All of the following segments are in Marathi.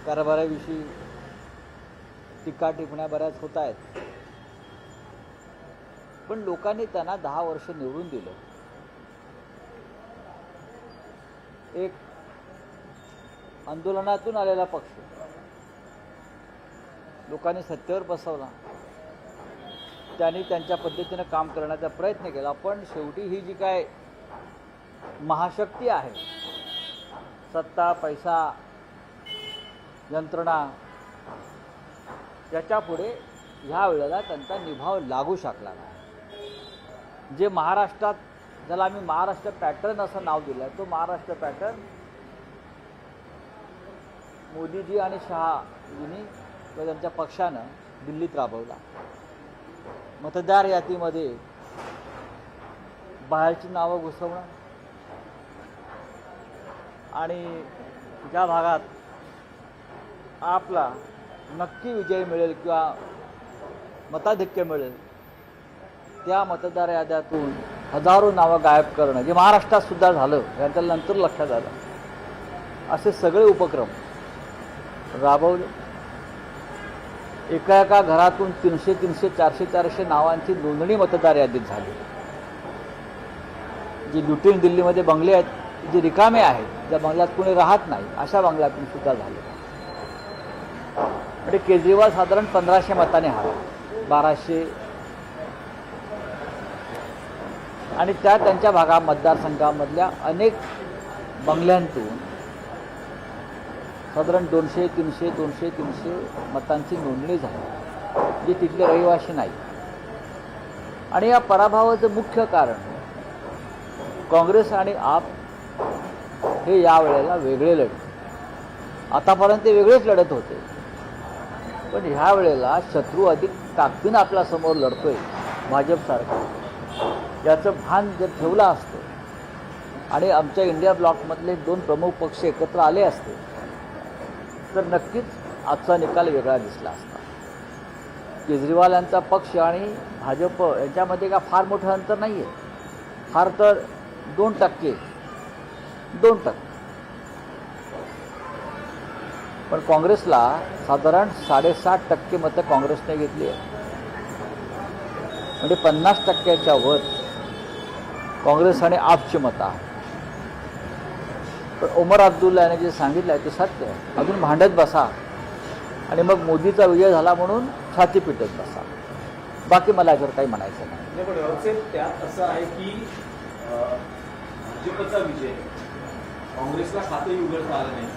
कारभाराविषयी टीका टिप्पण्या बऱ्याच होत आहेत, पण लोकांनी त्यांना 10 वर्ष निवडून दिलं. एक आंदोलनातून आलेला पक्ष लोकांनी सत्तेवर बसवला, त्यांनी त्यांच्या पद्धतीनं काम करण्याचा प्रयत्न केला. पण शेवटी ही जी काय महाशक्ती आहे, सत्ता, पैसा, यंत्रणा, याच्यापुढे ह्या वेळेला त्यांचा निभाव लागू शकला नाही. जे महाराष्ट्रात, ज्याला आम्ही महाराष्ट्र पॅटर्न असं नाव दिलं आहे, तो महाराष्ट्र पॅटर्न मोदीजी आणि शहाजींनी व त्यांच्या पक्षानं दिल्लीत राबवला. मतदार यादीमध्ये बाहेरची नावं घुसवणं आणि ज्या भागात आपला नक्की विजय मिळेल किंवा मताधिक्य मिळेल त्या मतदार याद्यातून हजारो नावं गायब करणं, जे महाराष्ट्रात सुद्धा झालं, यांच्या नंतर लक्षात आलं. असे सगळे उपक्रम राबवले. एका एका घरातून 300, 400 नावांची नोंदणी मतदार यादीत झाली. जी लुटीन दिल्लीमध्ये बंगले आहेत, जे रिकामे आहेत, ज्या बंगल्यात कोणी राहत नाही, अशा बंगल्यातून सुद्धा झाले. म्हणजे केजरीवाल साधारण 1500 मताने हरला, 1200, आणि त्यांच्या मतदारसंघामधल्या अनेक बंगल्यांतून साधारण 200, 300 मतांची नोंदणी झाली, जे तिथले रहिवासी नाही. आणि या पराभवाचं मुख्य कारण काँग्रेस आणि आप हे यावेळेला वेगळे लढले. आतापर्यंत ते वेगळेच लढत होते, पण ह्या वेळेला शत्रू अधिक ताकदीनं आपल्यासमोर लढतोय भाजपसारखा, याचं भान जर ठेवलं असतं आणि आमच्या इंडिया ब्लॉकमधले 2 प्रमुख पक्ष एकत्र आले असते तर नक्कीच आजचा निकाल वेगळा दिसला असता. केजरीवाल यांचा पक्ष आणि भाजप यांच्यामध्ये का फार मोठं अंतर नाही आहे, फार तर 2%. पण काँग्रेसला साधारण 7.5% मतं काँग्रेसने घेतली आहे. म्हणजे 50%च्या वर काँग्रेस आणि आपची मतं आहेत. पण उमर अब्दुल्ला याने जे सांगितलं आहे ते सत्य आहे. अजून भांडत बसा आणि मग मोदीचा विजय झाला म्हणून छाती पिटत बसा, बाकी मला याच्यावर काही म्हणायचं नाही. पण व्यवस्थित त्यात असं आहे की भाजपचा विजय काँग्रेसला खातंही उघडता आलं नाही,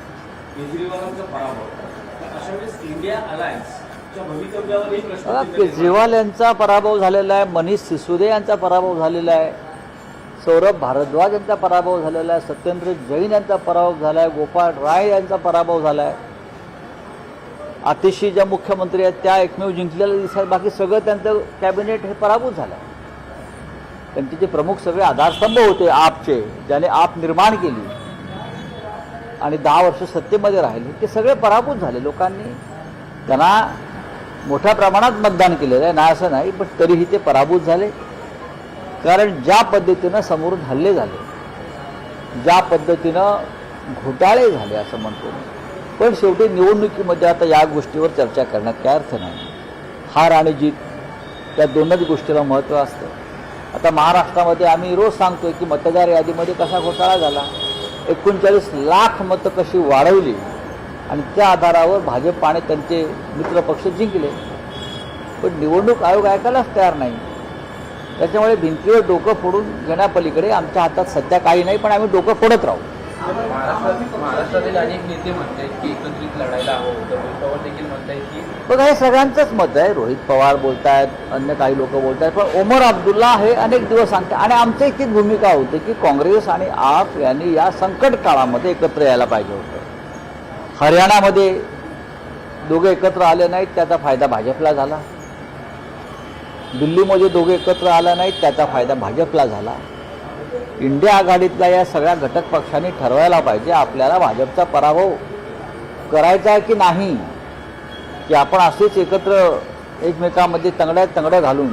केजरीवालांचा पराभव, अशा वेळेस इंडिया अलायन्सच्या भवितव्यावरही प्रश्न. केजरीवाल यांचा पराभव झालेला आहे, मनीष सिसोदिया यांचा पराभव झालेला आहे, सौरभ भारद्वाज यांचा पराभव झालेला आहे, सत्येंद्र जैन यांचा पराभव झाला आहे, गोपाळ राय यांचा पराभव झाला आहे. आतिशी ज्या मुख्यमंत्री आहेत त्या एकमेव जिंकलेल्या दिसतात, बाकी सगळं त्यांचं कॅबिनेट हे पराभूत झालं. त्यांचे जे प्रमुख सगळे आधारस्तंभ होते आपचे, ज्याने आप निर्माण केली आणि 10 वर्ष सत्तेमध्ये राहिले, ते सगळे पराभूत झाले. लोकांनी त्यांना मोठ्या प्रमाणात मतदान केलेलं आहे, नाही असं नाही, पण तरीही ते पराभूत झाले. कारण ज्या पद्धतीनं समोरून हल्ले झाले, ज्या पद्धतीनं घोटाळे झाले असं म्हणतो मी. पण शेवटी निवडणुकीमध्ये आता या गोष्टीवर चर्चा करण्यात काय अर्थ नाही. हार आणि जीत त्या दोनच गोष्टीला महत्त्व असतं. आता महाराष्ट्रामध्ये आम्ही रोज सांगतोय की मतदार यादीमध्ये कसा घोटाळा झाला, 39 लाख मतं कशी वाढवली आणि त्या आधारावर भाजप आणि त्यांचे मित्रपक्ष जिंकले. पण निवडणूक आयोग ऐकायलाच तयार नाही. त्याच्यामुळे भिंतीवर डोकं फोडून घेण्यापलीकडे आमच्या हातात सध्या काही नाही, पण आम्ही डोकं फोडत राहू. महाराष्ट्रातील अनेक नेते म्हणतात की एकत्रित लढायला हवं होतं. रोहित पवार देखील म्हणतायत की बघा, हे सगळ्यांचंच मत आहे. रोहित पवार बोलतायत, अन्य काही लोक बोलतायत, पण उमर अब्दुल्ला हे अनेक दिवस सांगतात. आणि आमची इतकीच भूमिका होती की काँग्रेस आणि आप यांनी या संकट काळामध्ये एकत्र यायला पाहिजे होतं. हरियाणामध्ये दोघे एकत्र आले नाहीत, त्याचा फायदा भाजपला झाला. दिल्लीमध्ये दोघे एकत्र आले नाहीत, त्याचा फायदा भाजपला झाला. इंडिया आघाडीतल्या या सगळ्या घटक पक्षांनी ठरवायला पाहिजे आपल्याला भाजपचा पराभव करायचा आहे की नाही, की आपण असेच एकत्र एकमेकांमध्ये तंगड्यात घालून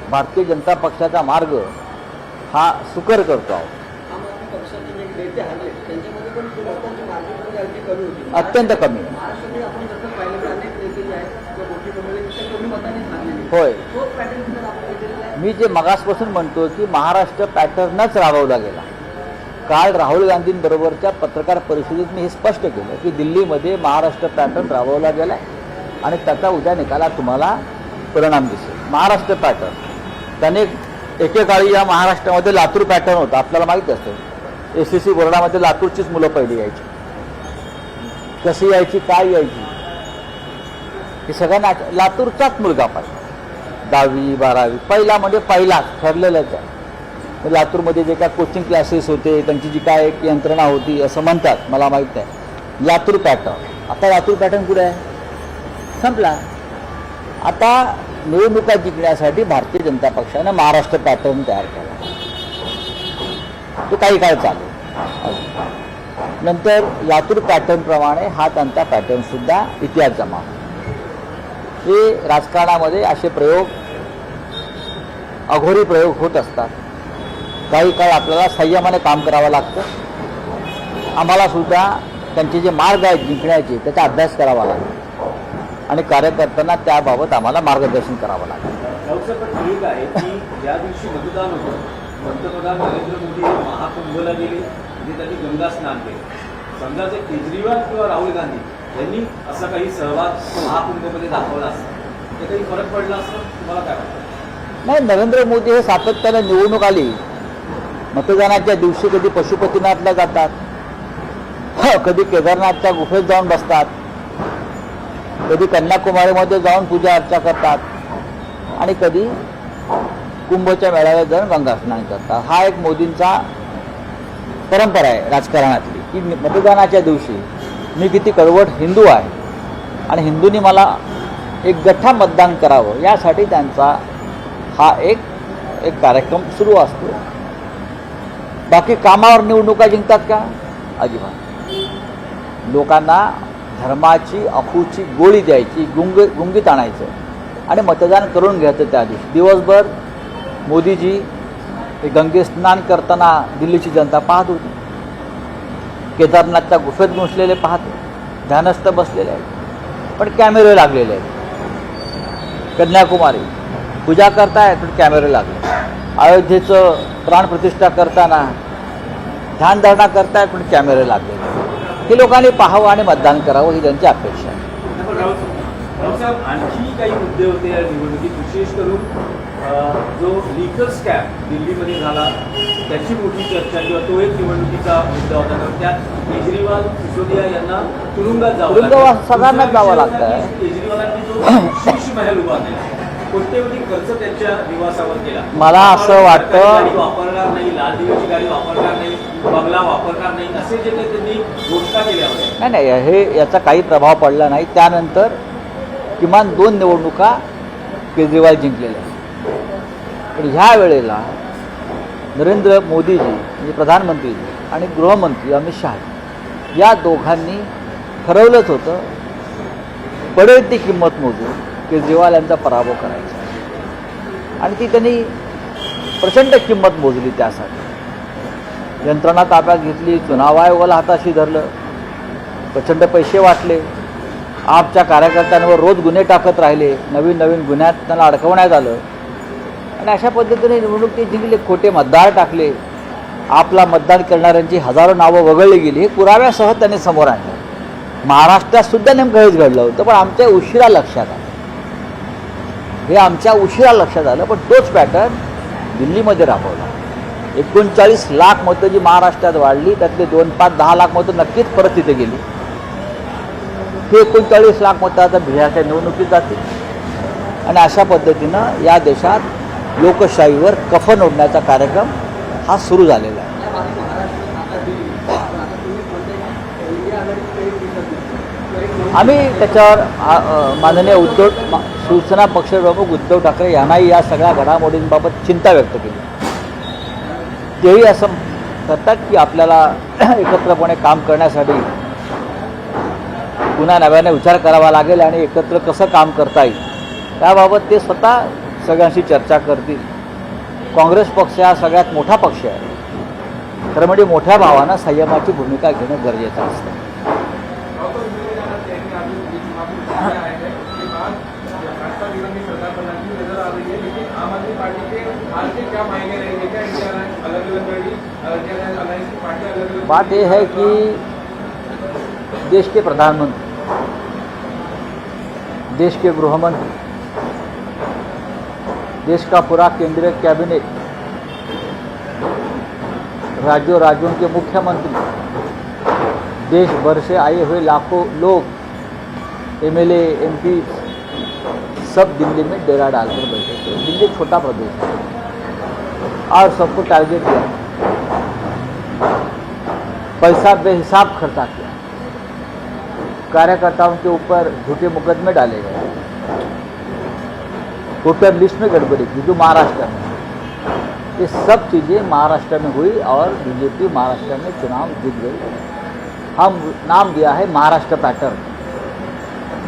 भारतीय जनता पक्षाचा मार्ग हा सुकर करतो आहोत. कमी होती. अत्यंत कमी आहे. महाराष्ट्रामध्ये आपण जसं पाहिलं की अनेक नेते जे आहेत किंवा गोष्टी प्रमाणे कमी मताने झालेले. होय. तोच पॅटर्न जर आपण केलेला आहे. मी जे मगासपासून म्हणतो की महाराष्ट्र पॅटर्नच राबवला गेला. काल राहुल गांधींबरोबरच्या पत्रकार परिषदेत मी हे स्पष्ट केलं की दिल्लीमध्ये महाराष्ट्र पॅटर्न राबवला गेला आहे आणि त्याचा उद्या निकालात तुम्हाला परिणाम दिसेल. महाराष्ट्र पॅटर्न त्याने एकेकाळी या महाराष्ट्रामध्ये लातूर पॅटर्न होता, आपल्याला माहीत असतं. SSC बोर्डामध्ये लातूरचीच मुलं पहिली यायची. कशी यायची, काय यायची, हे सगळ्यांना लातूरचाच मुलगा पाहिजे. 10वी 12वी पहिला म्हणजे पहिलाच ठरलेलंच आहे. लातूरमध्ये जे काय कोचिंग क्लासेस होते, त्यांची जी काय एक यंत्रणा होती असं म्हणतात, मला माहीत नाही. लातूर पॅटर्न, आता लातूर पॅटर्न कुठे आहे, संपला. आता निवडणुका जिंकण्यासाठी भारतीय जनता पक्षानं महाराष्ट्र पॅटर्न तयार केला. तो काही काळ चालेल. नंतर लातूर पॅटर्नप्रमाणे हा त्यांचा पॅटर्नसुद्धा इतिहास जमा. हे राजकारणामध्ये असे प्रयोग, अघोरी प्रयोग होत असतात. काही काळ आपल्याला संयमाने काम करावं लागतं. आम्हालासुद्धा त्यांचे जे मार्ग आहेत जिंकण्याचे त्याचा अभ्यास करावा लागतो आणि कार्यकर्त्यांना त्याबाबत आम्हाला मार्गदर्शन करावं लागतं. राऊत पण एक आहे की ज्या दिवशी मतदान होतं, पंतप्रधान नरेंद्र मोदी हे महाकुंभला गेले, म्हणजे त्यांनी गंगा स्नान केले. समजा जे केजरीवाल किंवा राहुल गांधी यांनी असा काही सहभाग महाकुंभमध्ये दाखवला असता ते काही फरक पडला असता, तुम्हाला काय वाटतं? नाही, नरेंद्र मोदी हे सातत्याने निवडणूक आली, मतदानाच्या दिवशी कधी पशुपतीनाथला जातात, कधी केदारनाथच्या गुफेत जाऊन बसतात, कधी कन्याकुमारीमध्ये जाऊन पूजा अर्चा करतात आणि कधी कुंभच्या मेळाव्यात जाऊन गंगा स्नान करतात. हा एक मोदींचा परंपरा आहे राजकारणातली की मतदानाच्या दिवशी मी किती कडवट हिंदू आहे आणि हिंदूंनी मला एक गठ्ठा मतदान करावं यासाठी त्यांचा हा एक कार्यक्रम सुरू असतो. बाकी कामावर निवडणुका जिंकतात का? अजिबात. लोकांना धर्माची अफूची गोळी द्यायची, गुंगीत आणायचं आणि मतदान करून घ्यायचं. त्या दिवशी दिवसभर मोदीजी हे गंगे स्नान करताना दिल्लीची जनता पाहत होती, केदारनाथच्या गुफेत घुसलेले पाहते, ध्यानस्थ बसलेले आहेत पण कॅमेरे लागलेले आहेत. कन्याकुमारी पूजा करतायत पण कॅमेरे लागले. अयोध्येचं प्राणप्रतिष्ठा करताना ध्यानधारणा करतायत पण कॅमेरे लागलेले. हे लोकांनी पाहावं आणि मतदान करावं ही त्यांची अपेक्षा आहे. राऊत साहेब, आणखी काही मुद्दे होते या निवडणुकीत, विशेष करून जो लिकर स्कॅम दिल्लीमध्ये झाला त्याची मोठी चर्चा किंवा तो एक निवडणुकीचा मुद्दा होता. कारण त्यात केजरीवाल, सिसोदिया यांना तुरुंगात तुरुंगवास सगळ्यांनाच जावं लागतं. केजरीवालांनी जो शीर्ष महल उभा केला, कोट्यवधी खर्च त्यांच्या निवासावर केला. मला असं वाटतं गाडी वापरणार नाही, लाल दिव्याची गाडी वापरणार नाही, बंगला वापरणार नाही, असे जे काही त्यांनी घोषणा केल्या होत्या. नाही, हे याचा काही प्रभाव पडला नाही. त्यानंतर किमान 2 निवडणुका केजरीवाल जिंकलेल्या आहेत. पण ह्या वेळेला नरेंद्र मोदीजी म्हणजे प्रधानमंत्रीजी आणि गृहमंत्री अमित शहा या दोघांनी ठरवलंच होतं पडेल ती किंमत मोजून केजरीवाल यांचा पराभव करायचा आणि ती त्यांनी प्रचंड किंमत मोजली. त्यासाठी यंत्रणा ताब्यात घेतली, चुनाव आयोगाला हाताशी धरलं, प्रचंड पैसे वाटले, आपच्या कार्यकर्त्यांवर रोज गुन्हे टाकत राहिले, नवीन नवीन गुन्ह्यात त्यांना अडकवण्यात आलं आणि अशा पद्धतीने निवडणूक ते जिंकले. खोटे मतदार टाकले, आपला मतदान करणाऱ्यांची हजारो नावं वगळली गेली. हे पुराव्यासह त्यांनी समोर आणलं. महाराष्ट्रात सुद्धा नेमकं हेच घडलं होतं पण आमच्या उशिरा लक्षात आलं. हे आमच्या उशिरा लक्षात आलं पण तोच पॅटर्न दिल्लीमध्ये राबवला. 39 लाख मतं जी महाराष्ट्रात वाढली त्यातले 2, 5, 10 लाख मतं नक्कीच परत तिथे गेली. हे 39 लाख मतं आता बिहारच्या निवडणुकीत जातील आणि अशा पद्धतीनं या देशात लोकशाहीवर कफन ओढण्याचा कार्यक्रम हा सुरू झालेला आहे. आम्ही त्याच्यावर माननीय शिवसेना पक्षप्रमुख उद्धव ठाकरे यांनाही या सगळ्या घडामोडींबाबत चिंता व्यक्त केली. तेही असं करतात की आपल्याला एकत्रपणे काम करण्यासाठी पुन्हा नव्याने विचार करावा लागेल आणि एकत्र कसं काम करता येईल त्याबाबत ते स्वतः सगळ्यांशी चर्चा करतील. काँग्रेस पक्ष हा सगळ्यात मोठा पक्ष आहे, खरं म्हणजे मोठ्या भावानं संयमाची भूमिका घेणं गरजेचं असतं. हैं कि अभी बीच चुनाव में नतीजे आए हैं, उसके बाद भाजपा विरोधी सरकार बनाती हुई नजर आ रही है, लेकिन आम आदमी पार्टी के हाल के क्या मायने रहेंगे? क्या इंडिया अलग अलग लड़ी, इंडिया अलायंस की पार्टी अलग अलग? बात यह है कि देश के प्रधानमंत्री, देश के गृहमंत्री, देश का पूरा केंद्रीय कैबिनेट, राज्यों के मुख्यमंत्री, देश भर से आए हुए लाखों लोग, एमएलए, एमपी, सब दिल्ली में डेरा डालकर बैठे थे। दिल्ली छोटा प्रदेश है और सबको टारगेट किया, पैसा बेहिसाब खर्चा किया, कार्यकर्ताओं के ऊपर झूठे मुकदमे डाले गए, वोटर लिस्ट में गड़बड़ी की जो महाराष्ट्र में, ये सब चीज़ें महाराष्ट्र में हुई और बीजेपी महाराष्ट्र में चुनाव जीत गई। हम नाम दिया है महाराष्ट्र पैटर्न।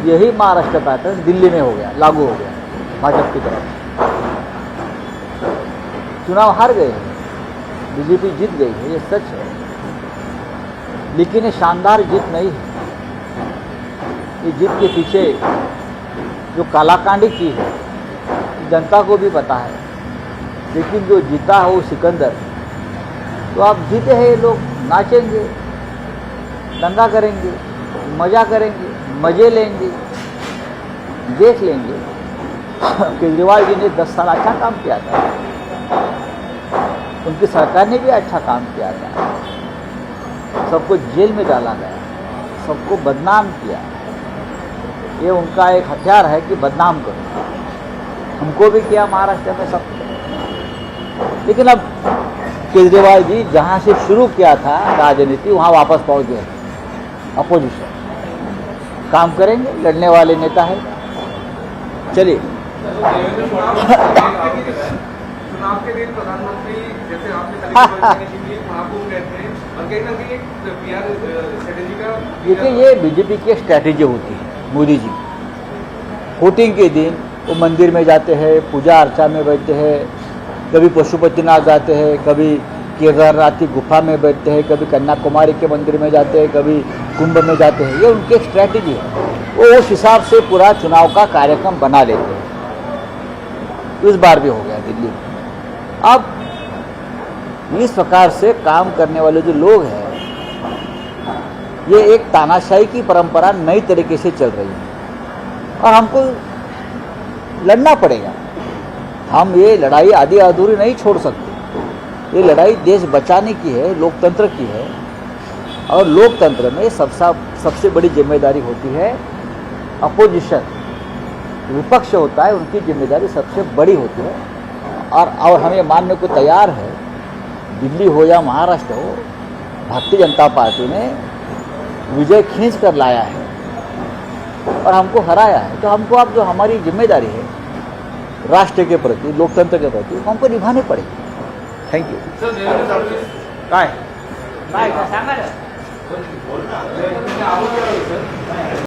यही महाराष्ट्र पैटर्न दिल्ली में हो गया, लागू हो गया भाजपा की तरफ। चुनाव हार गए हैं, बीजेपी जीत गई है, ये सच है, लेकिन ये शानदार जीत नहीं है। ये जीत के पीछे जो कालाकांडी की है जनता को भी पता है, लेकिन जो जीता है वो सिकंदर। तो आप जीते हैं, ये लोग नाचेंगे, दंगा करेंगे, मजा करेंगे, मजे लेंगे, देख लेंगे। केजरीवाल जी ने 10 साल अच्छा काम किया था, उनकी सरकार ने भी अच्छा काम किया था, सबको जेल में डाला गया, सबको बदनाम किया। ये उनका एक हथियार है कि बदनाम करो। हमको भी किया महाराष्ट्र में सब। लेकिन अब केजरीवाल जी जहाँ से शुरू किया था राजनीति वहाँ वापस पहुँच गए। अपोजिशन काम करेंगे, लड़ने वाले नेता है। चलिए चुनाव के दिन प्रधानमंत्री जैसे आपने महाकुंभ कहते हैं और कहीं ना कहीं एक PR स्ट्रेटेजी का। देखिए, ये बीजेपी की स्ट्रैटेजी होती है। मोदी जी वोटिंग के दिन वो मंदिर में जाते हैं, पूजा अर्चा में बैठते हैं, कभी पशुपतिनाथ जाते हैं, कभी केदारनाथ की गुफा में बैठते हैं, कभी कन्याकुमारी के मंदिर में जाते हैं, कभी कुंभ में जाते हैं। ये उनकी स्ट्रैटेजी है। वो उस हिसाब से पूरा चुनाव का कार्यक्रम बना लेते हैं। इस बार भी हो गया दिल्ली में। अब इस प्रकार से काम करने वाले जो लोग हैं, ये एक तानाशाही की परंपरा नई तरीके से चल रही है और हमको लड़ना पड़ेगा। हम ये लड़ाई आधी अधूरी नहीं छोड़ सकते। ये लड़ाई देश बचाने की है, लोकतंत्र की है, और लोकतंत्र में सबसे बड़ी जिम्मेदारी होती है अपोजिशन, विपक्ष होता है, उनकी जिम्मेदारी सबसे बड़ी होती है। और हम ये मानने को तैयार है, दिल्ली हो या महाराष्ट्र हो, भारतीय जनता पार्टी ने विजय खींच कर लाया है और हमको हराया है। तो हमको अब जो हमारी जिम्मेदारी है राष्ट्र के प्रति, लोकतंत्र के प्रति, हमको निभाने पड़ेगी। Thank you. काय सांगा ना।